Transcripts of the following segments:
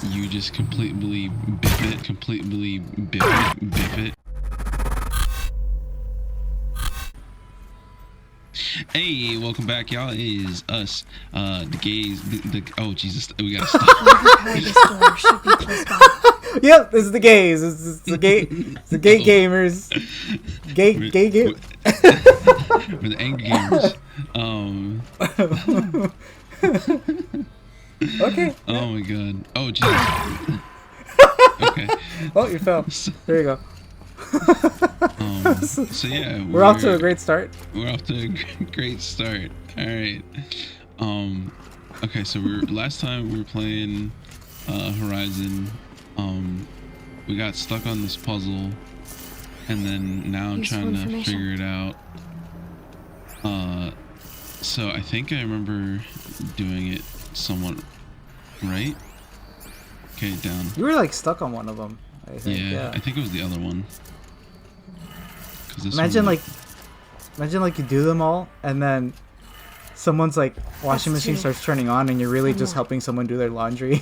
you just completely biff it, completely biff it. Hey, welcome back, y'all. It is us, the gays. Oh Jesus, we gotta stop. Should be close by. Yep, this is the gays. This is the gay, it's the gay gamers. Gay game. We're the angry gamers. Okay. Oh my god. Oh Jesus. Okay. Oh, you fell. There you go. So yeah, we're off to a great start. We're off to a great start. All right. Okay, so last time we were playing Horizon. We got stuck on this puzzle, and then now I'm trying to figure it out. So I think I remember doing it somewhat right. Okay, down. You were like stuck on one of them. I think. Yeah, I think it was the other one. Imagine like you do them all, and then someone's like washing machine starts turning on, and you're really just helping someone do their laundry.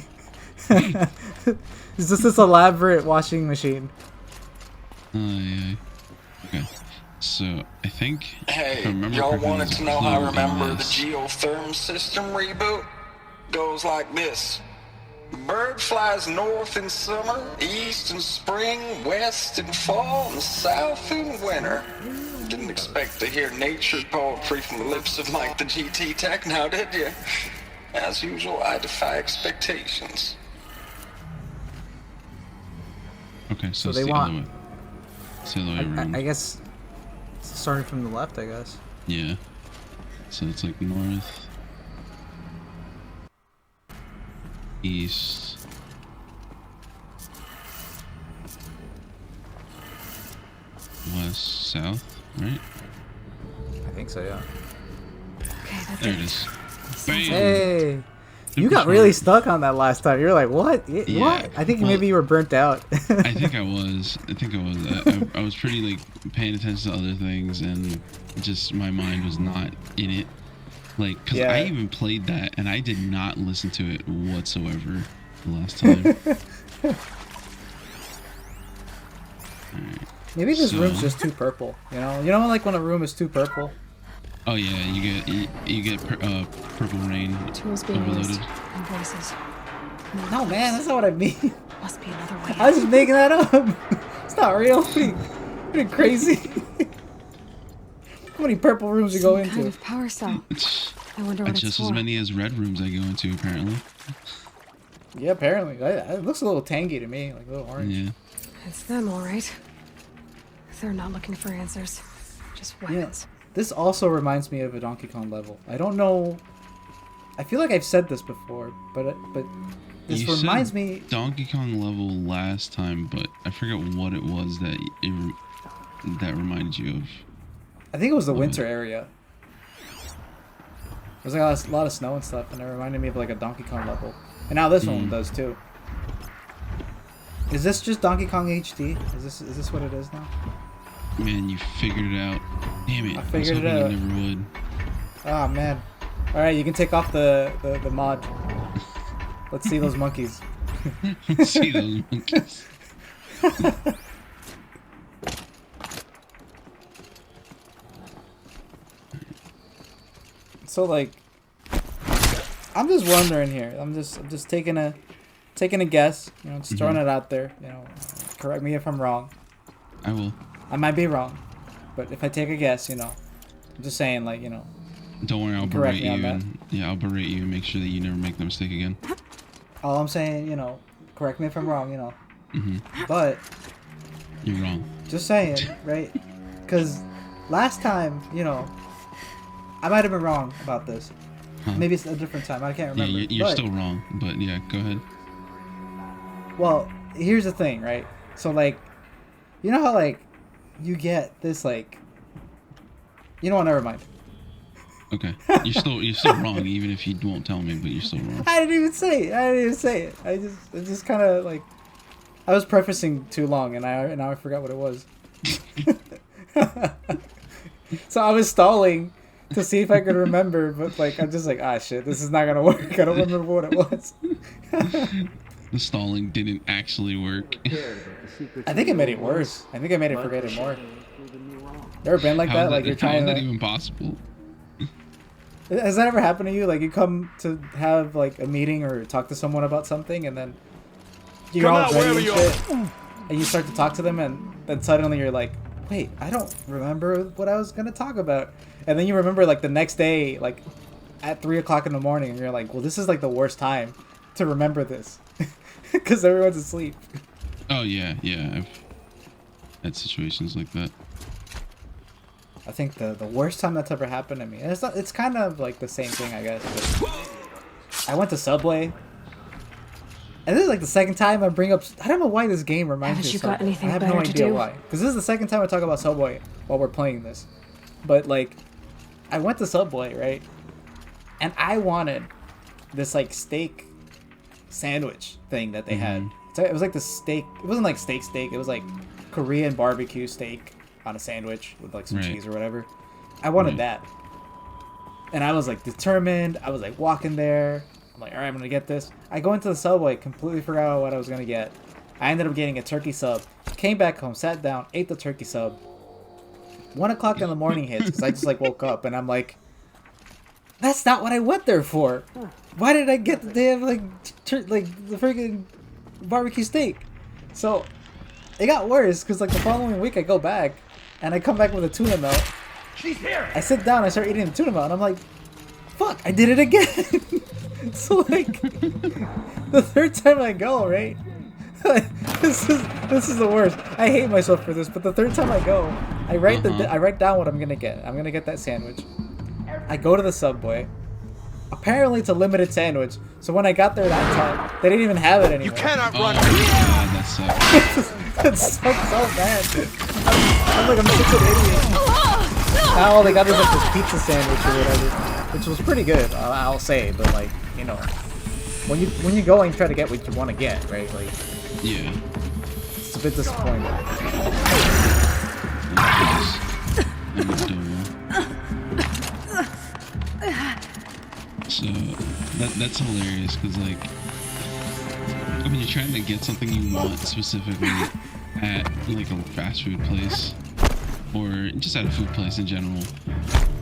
It's just this elaborate washing machine. Yeah. Okay. So I think. Hey, y'all wanted to know how I remember the geotherm system reboot? Goes like this. Bird flies north in summer, east in spring, west in fall, and south in winter. Didn't expect to hear nature poetry from the lips of Mike the GT Tech now, did you? As usual, I defy expectations. Okay, so they want. It's the other way around. I guess starting from the left, I guess. Yeah. So it's like north. East, west, south, right? I think so, yeah. Okay, that's there it is. Bam! Hey! You got really stuck on that last time. You were like, what? Yeah, what? I think maybe you were burnt out. I think I was. I was pretty like paying attention to other things, and just my mind was not in it. Like, because I even played that, and I did not listen to it whatsoever the last time. Right. Maybe this room's just too purple. You know, like when a room is too purple. Oh yeah, you get purple rain tools being overloaded. used and voices. No, man, that's not what I mean. Must be another way. I was just making that up. It's not real. Pretty crazy. How many purple rooms you go into? Kind of power cell. I wonder what it's just for. as many as red rooms I go into, apparently. Yeah, apparently. It looks a little tangy to me, like a little orange. Yeah. It's them, all right. They're not looking for answers, just weapons. Yeah. This also reminds me of a Donkey Kong level. I don't know. I feel like I've said this before, but this reminds me. Donkey Kong level last time, but I forget what it was that reminded you of. I think it was the winter area. There's like a lot of snow and stuff, and it reminded me of like a Donkey Kong level. And now this one does too. Is this just Donkey Kong HD? Is this what it is now? Man, you figured it out. Damn it! I figured it out. You never would. Oh man! All right, you can take off the mod. Let's see those monkeys. Let's see those monkeys. So like, I'm just wondering here. I'm just taking a guess. You know, just throwing it out there. You know, correct me if I'm wrong. I will. I might be wrong, but if I take a guess, you know, I'm just saying, like, you know. Don't worry, I'll berate you. I'll berate you and make sure that you never make the mistake again. All I'm saying, you know, correct me if I'm wrong, you know. Mm-hmm. But you're wrong. Just saying, right? Because last time, you know, I might have been wrong about this. Huh. Maybe it's a different time. I can't remember. Yeah, you're still wrong, but yeah, go ahead. Well, here's the thing, right? So, like, you know how, like, you get this, like, you know what, never mind. Okay. You're still wrong, even if you won't tell me, but you're still wrong. I didn't even say it. I just kind of, like, I was prefacing too long, and now I forgot what it was. So I was stalling to see if I could remember, but, like, I'm just like, shit, this is not gonna work. I don't remember what it was. The stalling didn't actually work. I think it made it worse. I think it made it forget it more. Ever been like How that? is Like you're how trying is that to. even possible? Has that ever happened to you? Like you come to have like a meeting or talk to someone about something, and then you're all ready and shit, and you start to talk to them, and then suddenly you're like, "Wait, I don't remember what I was gonna talk about." And then you remember like the next day, like at 3 o'clock in the morning, and you're like, "Well, this is like the worst time to remember this, because everyone's asleep." Oh yeah, I've had situations like that. I think the worst time that's ever happened to me, and it's kind of like the same thing, I guess. But I went to Subway, and this is like the second time I bring up. I don't know why this game reminds Haven't me you of got Subway. anything I have better no to idea do? why. Because this is the second time I talk about Subway while we're playing this. But like, I went to Subway, right, and I wanted this like steak sandwich thing that they had. So it was like the steak. It wasn't like steak. It was like Korean barbecue steak on a sandwich with like some Right. cheese or whatever. I wanted that. And I was like determined. I was like walking there. I'm like, all right, I'm gonna get this. I go into the Subway, completely forgot what I was gonna get. I ended up getting a turkey sub. Came back home, sat down, ate the turkey sub. 1 o'clock in the morning hits because I just like woke up and I'm like, that's not what I went there for. Why did I get the damn like the freaking barbecue steak? So it got worse because like the following week I go back and I come back with a tuna melt. She's here. I sit down, I start eating the tuna melt, and I'm like, fuck, I did it again. So like the third time I go, right? this is the worst. I hate myself for this, but the third time I go, I write down what I'm gonna get. I'm gonna get that sandwich. I go to the Subway. Apparently it's a limited sandwich, so when I got there that time, they didn't even have it anymore. You cannot Oh run. my god, that sucks. It sucks so bad. I'm like, I'm such an idiot. Now all they got is like this pizza sandwich or whatever, which was pretty good, I'll say. But like, you know, when you go and try to get what you want to get, right? Like, Yeah. it's a bit disappointing. So that's hilarious because like I mean you're trying to get something you want specifically at like a fast food place or just at a food place in general,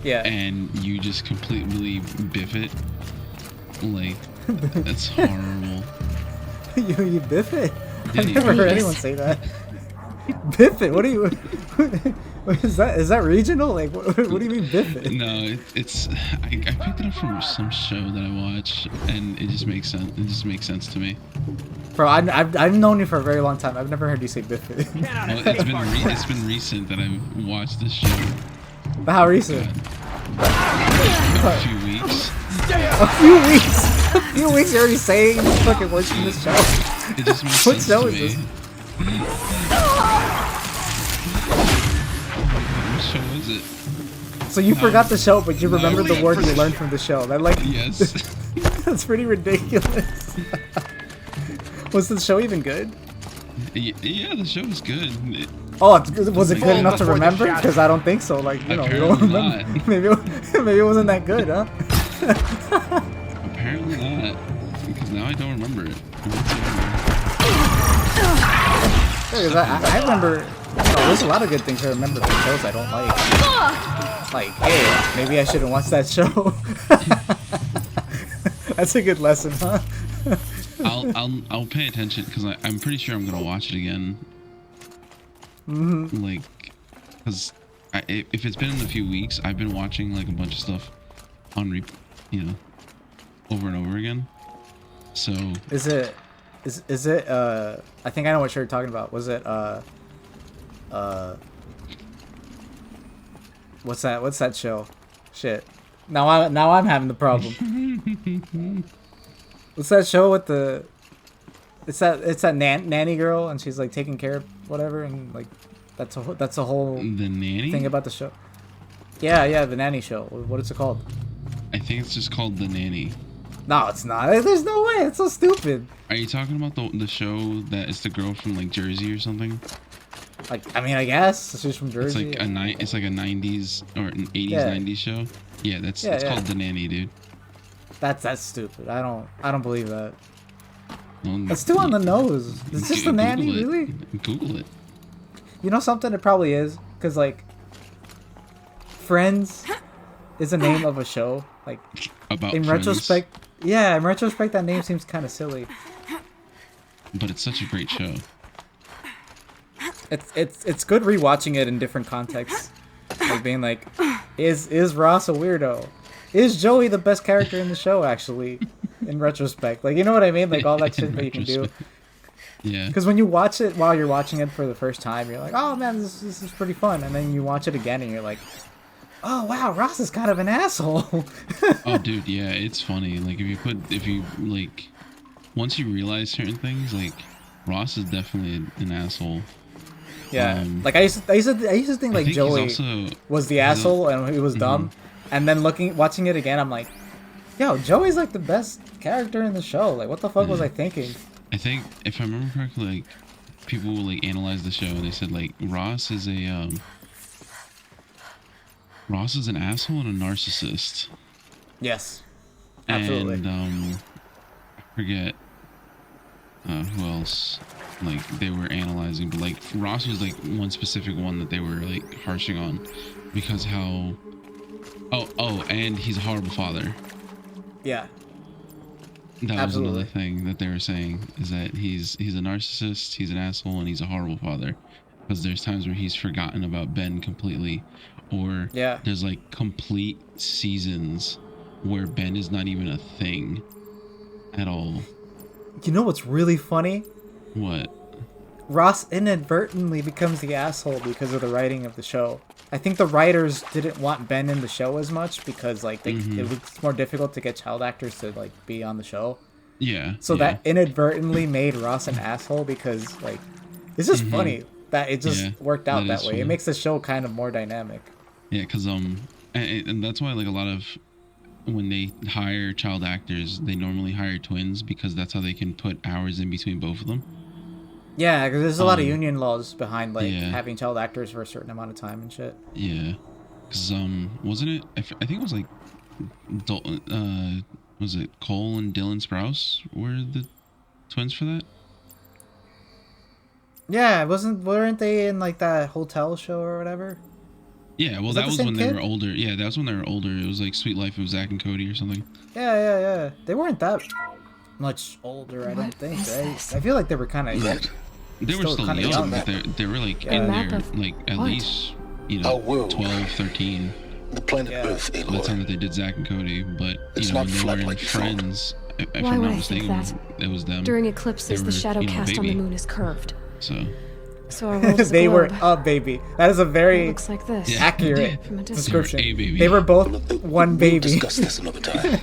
Yeah. and you just completely biff it. Like that's horrible. you biff it? Yeah, I've you never heard biff it. anyone say that. Biff it? What do you? What is that? Is that regional? Like, what do you mean biff it? No, it's I picked it up from some show that I watch, and it just makes sense. It just makes sense to me. Bro, I've known you for a very long time. I've never heard you say biff it. Well, it's been recent that I've watched this show. But how recent? A few weeks. A few weeks. A few weeks. You're already saying fucking words from this show. It just makes What sense show to is me. this? What show is it? So you forgot the show, but you remembered the word you learned from the show. That like Yes. that's pretty ridiculous. Was the show even good? Yeah, the show is good. Oh, was it good Fall enough to before the remember? shadow. Because I don't think so. Like, you know, you don't Apparently remember. Maybe it wasn't that good, huh? Apparently not, because now I don't remember it. Because I remember. There's a lot of good things I remember from shows I don't like. Like, hey, maybe I shouldn't watch that show. That's a good lesson, huh? I'll pay attention because I'm pretty sure I'm gonna watch it again. Like, because if it's been in a few weeks, I've been watching like a bunch of stuff on over and over again. So Is it? I think I know what you're talking about. Was it? What's that show? Shit. Now I'm having the problem. What's that show with the? It's that nanny girl, and she's like taking care of whatever, and like that's a whole the nanny. thing about the show. Yeah, the nanny show. What is it called? I think it's just called The Nanny. No, it's not. There's no way. It's so stupid. Are you talking about the show that is the girl from like Jersey or something? Like, I mean, I guess she's from Jersey. It's like a 90s or an 80s Yeah. 90s show. Yeah, it's Yeah. called The Nanny, dude. That's stupid. I don't believe that. Well, It's too on the nose. It's just a nanny, Google it. really? Google it. You know something? It probably is. Because, like, Friends is the name of a show. Like, About in Friends, retrospect, yeah, in retrospect, that name seems kind of silly. but it's such a great show. It's good rewatching it in different contexts. Like being like, is Ross a weirdo? Is Joey the best character in the show, actually, in retrospect? Like, you know what I mean? Like, all that shit that you can do. Yeah. Because when you watch it while you're watching it for the first time, you're like, oh man, this is pretty fun. And then you watch it again and you're like, oh wow, Ross is kind of an asshole. Oh, dude, yeah, it's funny. Like, if you, like, once you realize certain things, like, Ross is definitely an asshole. Yeah, like I used to think like I think Joey he's also, was the asshole and he was dumb. And then watching it again, I'm like, yo, Joey's like the best character in the show. Like, what the fuck was I thinking? I think, if I remember correctly, like, people will, like, analyze the show and they said, like, Ross is an asshole and a narcissist. Yes, absolutely. And I forget who else, like, they were analyzing, but, like, Ross was, like, one specific one that they were, like, harshing on because how and he's a horrible father. Yeah. That Absolutely. was another thing that they were saying, is that he's a narcissist, he's an asshole, and he's a horrible father. Because there's times where he's forgotten about Ben completely, or Yeah. there's like complete seasons where Ben is not even a thing at all. You know what's really funny? What? Ross inadvertently becomes the asshole because of the writing of the show. I think the writers didn't want Ben in the show as much because like it was more difficult to get child actors to like be on the show. Yeah. So yeah. that inadvertently made Ross an asshole because like it's just funny that it just worked out that is way. funny. It makes the show kind of more dynamic. Yeah, because and that's why like a lot of when they hire child actors, they normally hire twins because that's how they can put hours in between both of them. Yeah, because there's a lot of union laws behind like yeah. having child actors for a certain amount of time and shit. Yeah, because wasn't it? I think it was like, was it Cole and Dylan Sprouse were the twins for that? Yeah, weren't they in like that hotel show or whatever? Yeah, well, that was when they were older. Yeah, that was when they were older. It was like Sweet Life of Zach and Cody or something. Yeah. They weren't that much older, I don't think, right? I feel like they were kind of They were still young, but they were like in there, like at least, 12, 13. The planet Earth, By the time that they did Zach and Cody, but It's when not they flat were in like you thought. Friends, if Why I'm would not I think mistaken, that? it was them. During eclipses, They the were, shadow cast on the baby. moon is curved. So our world is a they were globe. a baby. That is a It very looks like this. accurate From a distance. description. They were a baby. They were both one We'll baby. discuss this another time.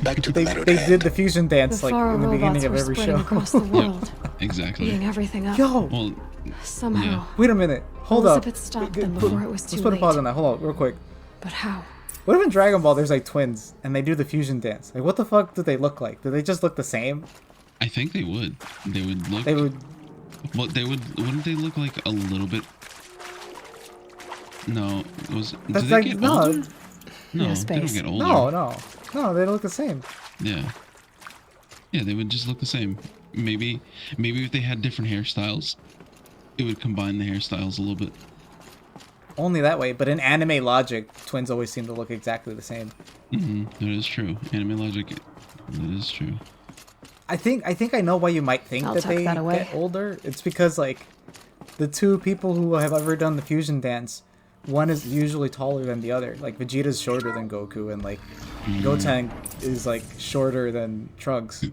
Back to the They matter at did hand. the fusion dance The like Pharaoh in the beginning robots of were every spreading show. across the world, exactly. eating everything up. Yo, Well, Somehow, yeah. wait a minute. Hold Elizabeth up. stopped them before it was too Let's put a pause late. on that. Hold on, real quick. But how? What if in Dragon Ball there's like twins and they do the fusion dance? Like, what the fuck do they look like? Do they just look the same? I think they would. They would look. They would. Well, they would. Wouldn't they look like a little bit? No, That's do they like get no, older? No, Yeah, they space. don't get older. no. They look the same. Yeah. Yeah, they would just look the same. Maybe if they had different hairstyles, it would combine the hairstyles a little bit. Only that way. But in anime logic, twins always seem to look exactly the same. That is true. Anime logic, that is true. I think I know why you might think I'll that tuck they that away. get older. It's because like the two people who have ever done the fusion dance, one is usually taller than the other. Like Vegeta's shorter than Goku, and like Goten is like shorter than Trunks.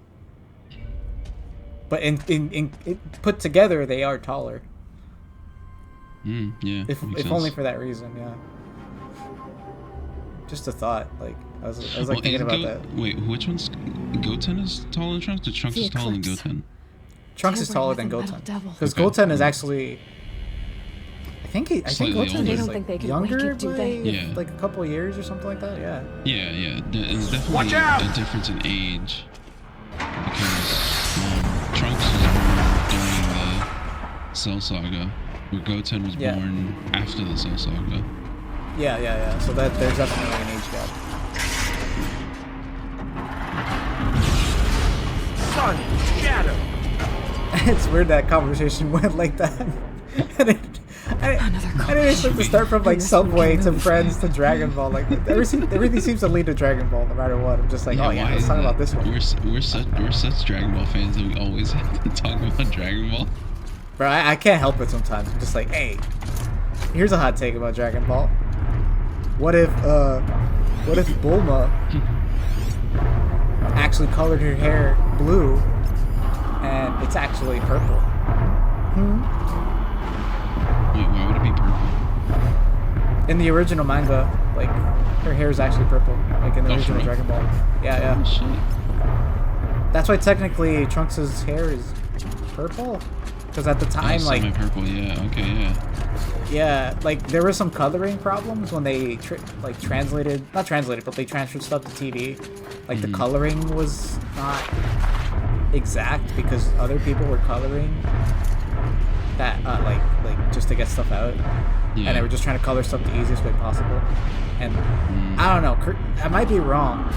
But in put together, they are taller. Yeah. If makes only sense. for that reason, yeah. Just a thought. Like I was like Well, thinking is about that. Wait, which one's Goten is taller than Trunks? Or Trunks The is taller than eclipse. Goten? Trunks is Tampering taller with than the metal Goten. devil. Because Okay. Goten is actually. I think Slightly Goten older. They is don't like think they can younger wake it, do by they? Yeah. like a couple of years or something like that. Yeah. Yeah. There's definitely Watch out! a difference in age because Trunks was born during the Cell Saga, where Goten was Yeah. born after the Cell Saga. Yeah. So that there's definitely an age gap. Sun, shadow. It's weird that conversation went like that. I didn't expect to start from like Subway to Friends to Dragon Ball. Like everything seems to lead to Dragon Ball no matter what. I'm just like, oh yeah, why let's is talk that? about this one. We're such Dragon Ball fans that we always have to talk about Dragon Ball. Bro, I can't help it sometimes. I'm just like, hey, here's a hot take about Dragon Ball. What if Bulma actually colored her hair blue and it's actually purple? Wait, why would it be purple? In the original manga, like, her hair is actually purple. Like in the Oh, original for real? Dragon Ball. Yeah, Oh, yeah. shit. That's why technically Trunks' hair is purple. Because at the time, like, semi-purple, yeah, okay, yeah. yeah, like, there were some coloring problems when they, not translated but they transferred stuff to TV. Like, the coloring was not exact because other people were coloring that, like just to get stuff out. Yeah. And they were just trying to color stuff the easiest way possible. And I don't know, I might be wrong,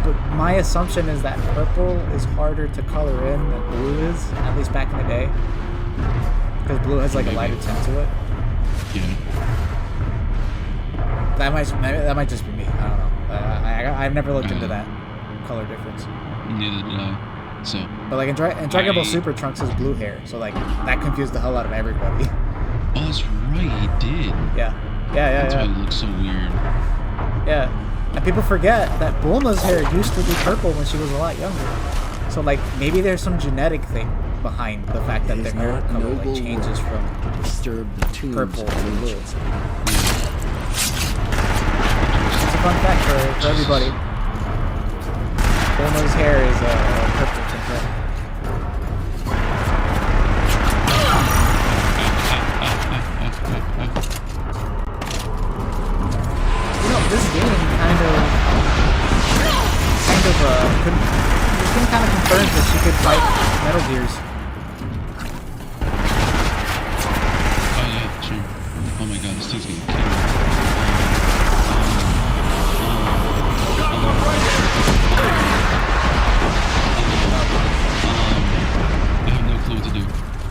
but my assumption is that purple is harder to color in than blue is, at least back in the day. Because blue has like a lighter tint to it. Yeah. That might just be me. I don't know. I've never looked into that color difference. Neither did I. So. But like in Dragon Ball Super, Trunks has blue hair, so like that confused the hell out of everybody. Oh, that's right, he did. Yeah. That's why it looks so weird. Yeah. And people forget that Bulma's hair used to be purple when she was a lot younger. So like maybe there's some genetic thing behind the fact that their hair color like changes from purple to blue. It's a fun fact for everybody. Bulma's hair is purple tint. This game kind of confirms that she could fight Metal Gears. Oh yeah, sure. Oh my god, this thing's gonna kill me. I have no clue what to do.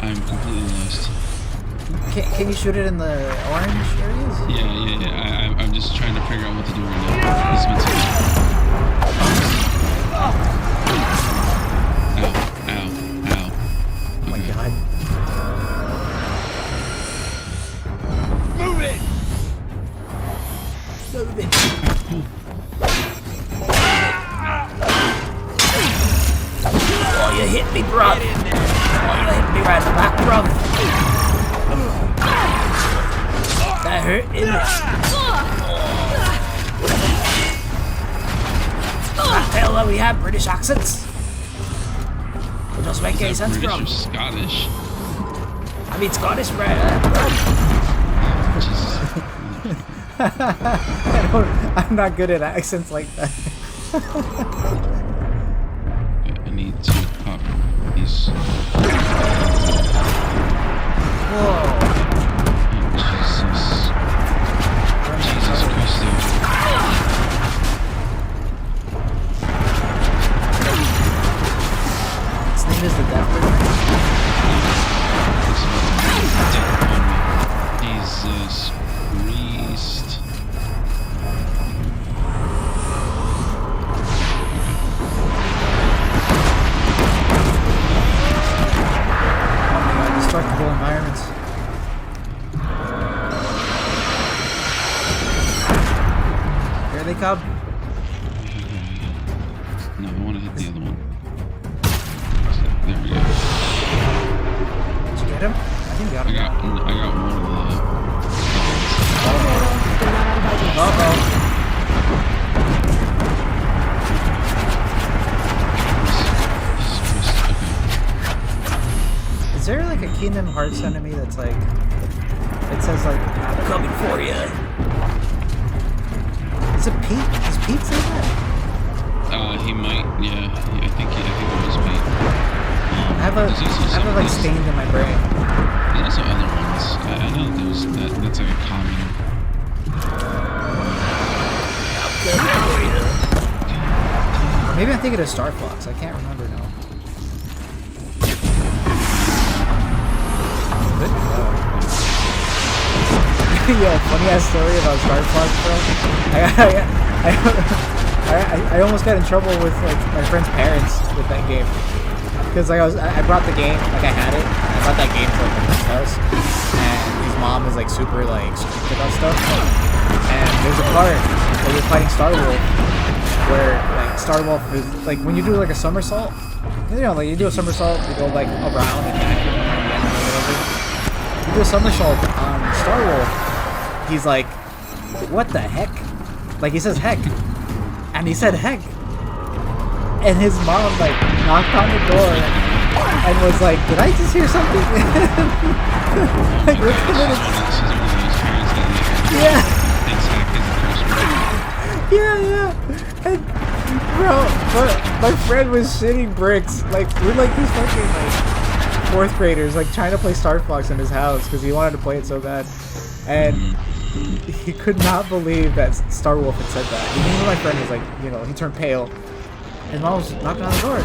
I'm completely lost. Can you shoot it in the orange areas? Yeah. I'm just trying to figure out what to do right now. This has been so Ow. Oh my god. Move it! Oh, you hit me, bro. Oh, you hit me right in the back, bro. That hurt, isn't it? Can't tell that we have British accents. It doesn't make any sense, British bro. or Scottish? I mean Scottish, right? I'm not good at accents like that. I need to pop these. Whoa. Jesus Christ. His name is the Death Jesus Christ. Destructible environments. Here they come. No, I want to hit the other one. There we go. Did you get him? I think you got him. I got one of the. Uh-oh. Is there like a Kingdom Hearts enemy that's like, it says like, I'm coming for you. Is it Pete? Is Pete say that? He might. Yeah, I think it was Pete. I have it like stained in my brain. There's also other ones. I know that's like a common. Maybe I'm thinking of Star Fox. I can't remember now. funny ass story about Star Fox, bro. I almost got in trouble with like my friend's parents with that game because like I brought the game, like I had it, and I brought that game to like my friend's house, and his mom is like super like strict about stuff. And there's a part where you're fighting Star Wolf, where like Star Wolf is like when you do like a somersault, you know, like you do a somersault, you go like around and back and whatever. You do a somersault on Star Wolf, he's like, what the heck? Like he says heck. And he said heck. And his mom like knocked on the door and was like, did I just hear something? Like look at it. Yeah. Yeah. And bro, but my friend was shitting bricks. Like we're like these fucking like fourth graders like trying to play Star Fox in his house because he wanted to play it so bad. And he could not believe that Star Wolf had said that. Even when my friend was like, you know, he turned pale. His mom was knocking on the door.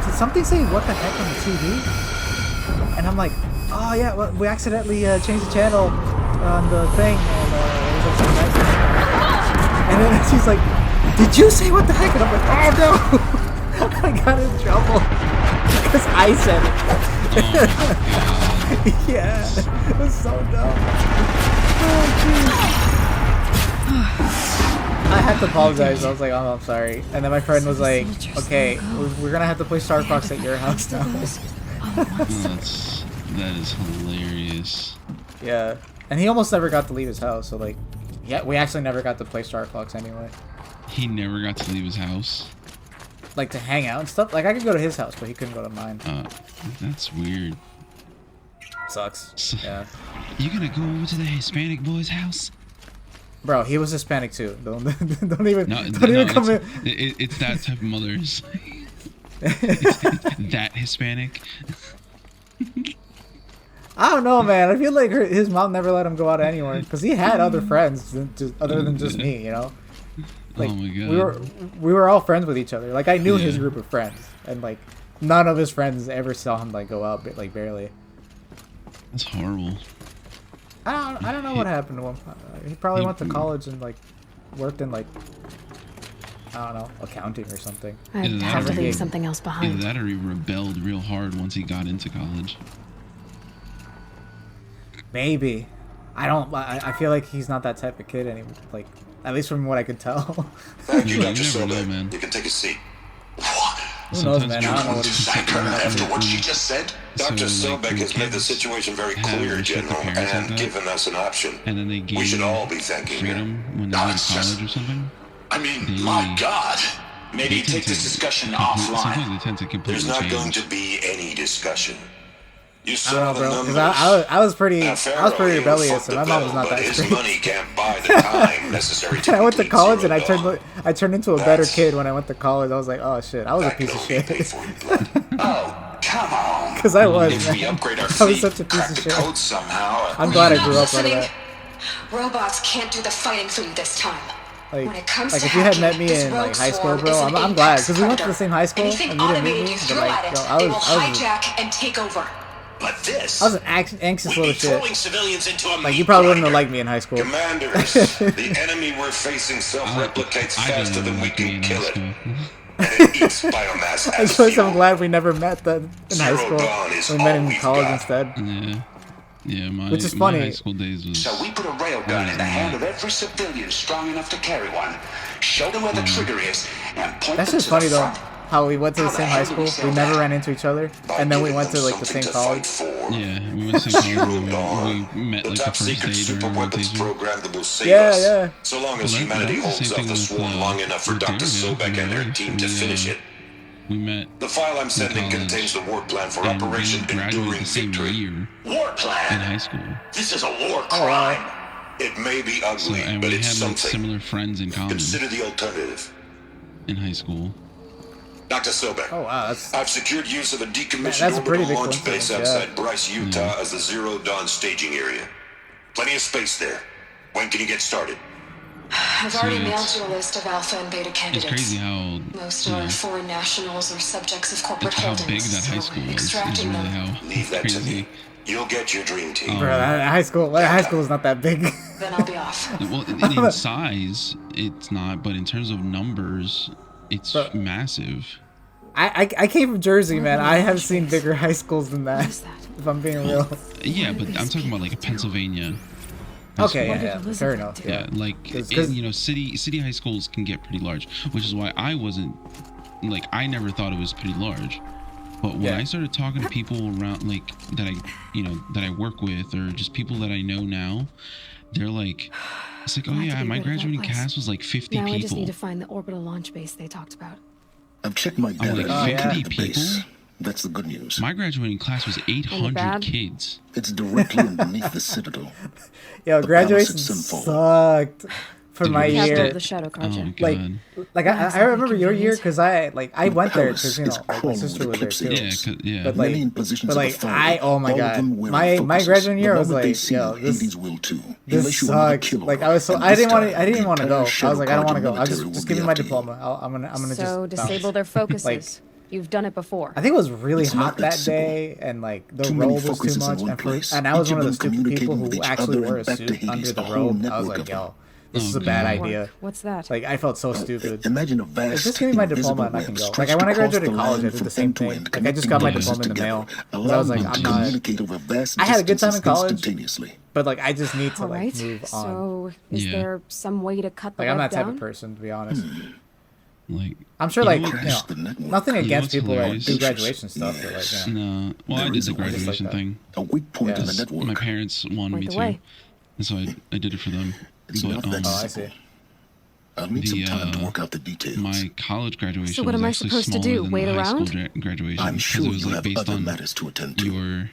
Did something say what the heck on the TV? And I'm like, oh yeah, well, we accidentally changed the channel on the thing. And it was like, and then she's like, did you say what the heck? And I'm like, oh no! I got in trouble because I said it. Yeah, it was so dumb. Oh, jeez. I had to apologize. I was like, oh, I'm sorry. And then my friend was like, okay, we're gonna have to play Star Fox at your house now. That is hilarious. Yeah, and he almost never got to leave his house. So like, yeah, we actually never got to play Star Fox anyway. He never got to leave his house. Like to hang out and stuff. Like I could go to his house, but he couldn't go to mine. That's weird. Sucks. Yeah. You gonna go over to the Hispanic boy's house? Bro, he was Hispanic too. Don't even come in. It's that type of mothers. It's that Hispanic. I don't know, man. I feel like his mom never let him go out anywhere because he had other friends other than just me. You know. Like, oh my god. We were all friends with each other. Like I knew his group of friends, and like none of his friends ever saw him like go out, like barely. That's horrible. I don't know what happened to him. He probably went to college and like worked in like I don't know, accounting or something. I have to leave something else behind. Either that or he rebelled real hard once he got into college. Maybe. I feel like he's not that type of kid anymore. Like at least from what I could tell. Thank you, You Dr. never know, Silva. man. You can take a seat. Who knows, man? I don't know what he's After what she just said, Dr. So, like, Silbeck has made the situation very have clear, restricted General, parents like and that? given us an option. And then they gave We should all be thanking freedom you. when they No, went it's to college just- or something. I mean, They- my God. Maybe they take tend this to discussion Sometimes offline. they tend to completely There's not change. going to be any discussion. You I saw don't know, the bro. numbers. Because I was pretty Now, rebellious, Pharaoh, and my mom was not but that his strict. money can't buy the time necessary to I went to complete college Zero and Dawn. I turned into a better That's- kid when I went to college. I was like, oh shit, I was a That piece of will be paid shit. for in blood. Oh, come on. Because I was, If we man. upgrade our I was fleet, such a piece crack of the shit. code somehow. I'm glad I Not grew up out of listening. that. Robots can't do the fighting for you this time. Like, When it comes like to if you had met hacking, me this in rogue like high school, swarm bro, is an I'm glad apex because we went to predator. the same high school Anything and you didn't meet automated me. you But throw like, at it, yo, they will hijack and take over. But this I was an anxious would be little shit. throwing civilians into a Like you meat probably wouldn't have grinder. liked me in high school. Commanders, the enemy we're facing self-replicates I faster didn't than we like me can in kill high it. school. And it eats biomass I as suppose I'm fuel. glad we never met then in high Zero school. Dawn is We met all in we've college got. instead. Yeah, Which is my funny. high school days was. So we put a railgun in the hand of every civilian strong enough to carry one, show them where the trigger is, and point That's them just to the funny though. front. How we went to the How the same hell high do school. we say We never that? ran into each other, By and then we giving went to them like the something same to fight college. for. Yeah, we went to the same Zero college Dawn, and we met the like the top first secret day super during weapons rotation. program that will save Yeah, us. yeah. So long as Well, humanity that was the holds same up thing the with, swarm long enough for with Dr. Daria Sobek and her in team to life. finish it. We met The file I'm sending college, contains the war plan for and Operation we graduated Enduring the same Victory. year War in plan. high school. This is a war Oh, wow. crime. It may be So, ugly, and but we it's had like something. similar friends in common Consider the alternative. in high school. Dr. Sobek, Oh wow, that's I've secured use of a decommissioned That's a pretty orbital big launch base coincidence, yeah. outside Bryce, Utah as the Zero Dawn staging area. Plenty of space there. When can you get started? I've already it's- mailed you a list of alpha and beta It's candidates. crazy how Most you are know, foreign nationals or subjects of corporate how holdings. big that high so school we're is extracting really them. how Leave that to crazy me. You'll get your dream team. Bro, high school is not that big. Then I'll be off. Well, in size, it's not, but in terms of numbers, it's massive. I came from Jersey, man. I have Launch seen base. bigger high schools than that. What is that? If I'm being real. Yeah, but I'm talking about like Pennsylvania. Okay, What did yeah, Elizabeth fair enough. do? Yeah, like you know, city high schools can get pretty large, which is why I wasn't like I never thought it was pretty large. But when Yeah. I started talking to people around like that I work with or just people that I know now, they're like, it's like, oh We'll have to yeah, get my rid of that graduating place. cast was like 50 Now people. I just need to find the orbital launch base they talked about. I've checked my data like, and located 50 the people? base. That's the good news. My graduating class was 800 bad? kids. It's directly underneath the citadel. Yo, The graduation palace at Sinful. sucked for Did my you Capital year. of the Shadow Oh Project. Like, god. like Yeah, I remember your year convenient. because I went there because palace is like my crawling sister with was there eclipse too. heroes. Yeah, yeah. But Many like, in positions but of like authority, oh my all of god, them wearing my focuses. graduating year The was moment they like, see yo, you, Hades this will too. He'll this issue another sucks. kill Like order, I was so and I this didn't want time, to I didn't the want to go. entire I Shadow was like I don't want to Cartel go. I'll military will just be give me my after you. diploma. I'm gonna So just disable their focuses. You've done it before. I think it was really It's not hot that that simple. day, and like the Too many robe was too focuses in much, one and place. and I was Each of one of the them stupid people communicating with who each actually other wore a and back to suit Hades, under a the whole robe. I was network like, of yo, this Oh, is a bad God. idea. What's that? Like I felt so stupid. Imagine a Like, vast just give me my diploma invisible and I can web go. Like stretched when I across graduated the college, I land did from the same end to thing. end, Like I just got my connecting diploma in the together, mail because I was allowing like, them I'm to not. communicate over vast I had a good time in distances college, instantaneously. but like I just need to All like right. move on. So is Yeah. there some way to cut the Like I'm web that type down? of person, to be honest. Like I'm sure, You like know you what? know, Crash the network. nothing You know against what's people that hilarious? do graduation stuff, but like, Yes. you know. no, well, There I did is the a way. graduation Just like that. thing. A weak point in the Because network. my parents wanted Point me the to, way. and so I did it for them. It's But not that Oh, I simple. see. I'll need some the, time to uh, work out the details. my college graduation So what was am I actually supposed to smaller do, than wait the high school around? graduation I'm because sure it was you like have based other on matters to attend to. your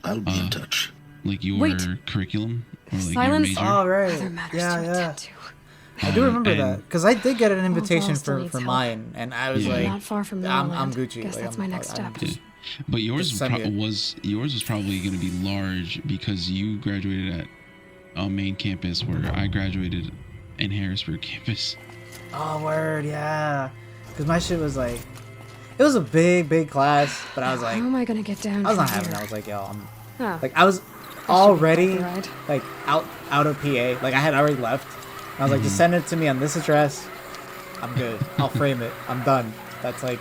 I'll be in touch. your curriculum or like Silence. your major. Oh right. Other matters Yeah, to yeah. attend to. I do remember and- that because I did get an invitation still for needs help. mine, and I was Yeah. like, Not far from I'm Neverland. Gucci. Guess like, that's my next step. just- But yours Just send me it. yours was probably going to be large because you graduated at a main campus where I graduated in Harrisburg campus. Oh word, yeah. Because my shit was like, it was a big class, but I was like, How am I gonna get down? I was not from having it. here? I was like, yo, I'm Huh. like, I was already Right. like out of PA. Like I had already left. I was like, just send it to me on this address. I'm good. I'll frame it. I'm done. That's like,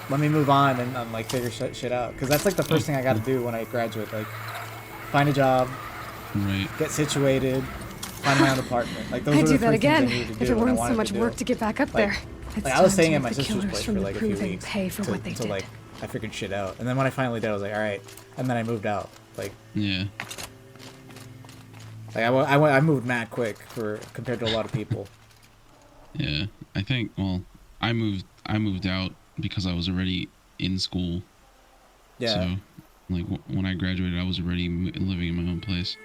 let me move on and like figure shit out. Because that's like the first thing I got to do when I graduate. Like, find a job, Right. get situated, find my own apartment. Like those I'd were do the that three again things I needed to do if it when I weren't so wanted much to do work it. to get back up Like- there. It's Like I was time to staying at make my the sister's killers place from for the like a few proving weeks pay for what they to did. like I figured shit out. And then when I finally did, I was like, all right. And then I moved out. Like Yeah. I moved mad quick compared to a lot of people. Yeah. I think I moved out because I was already in school. Yeah. So like when I graduated I was already living in my own place.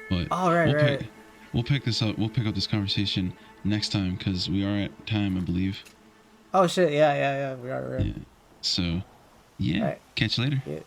But Oh, right, right. We'll pick this up. We'll pick up this conversation next time because we are at time, I believe. Oh shit! Yeah. We are. Yeah. So, yeah. Alright. Catch you later. Yeah.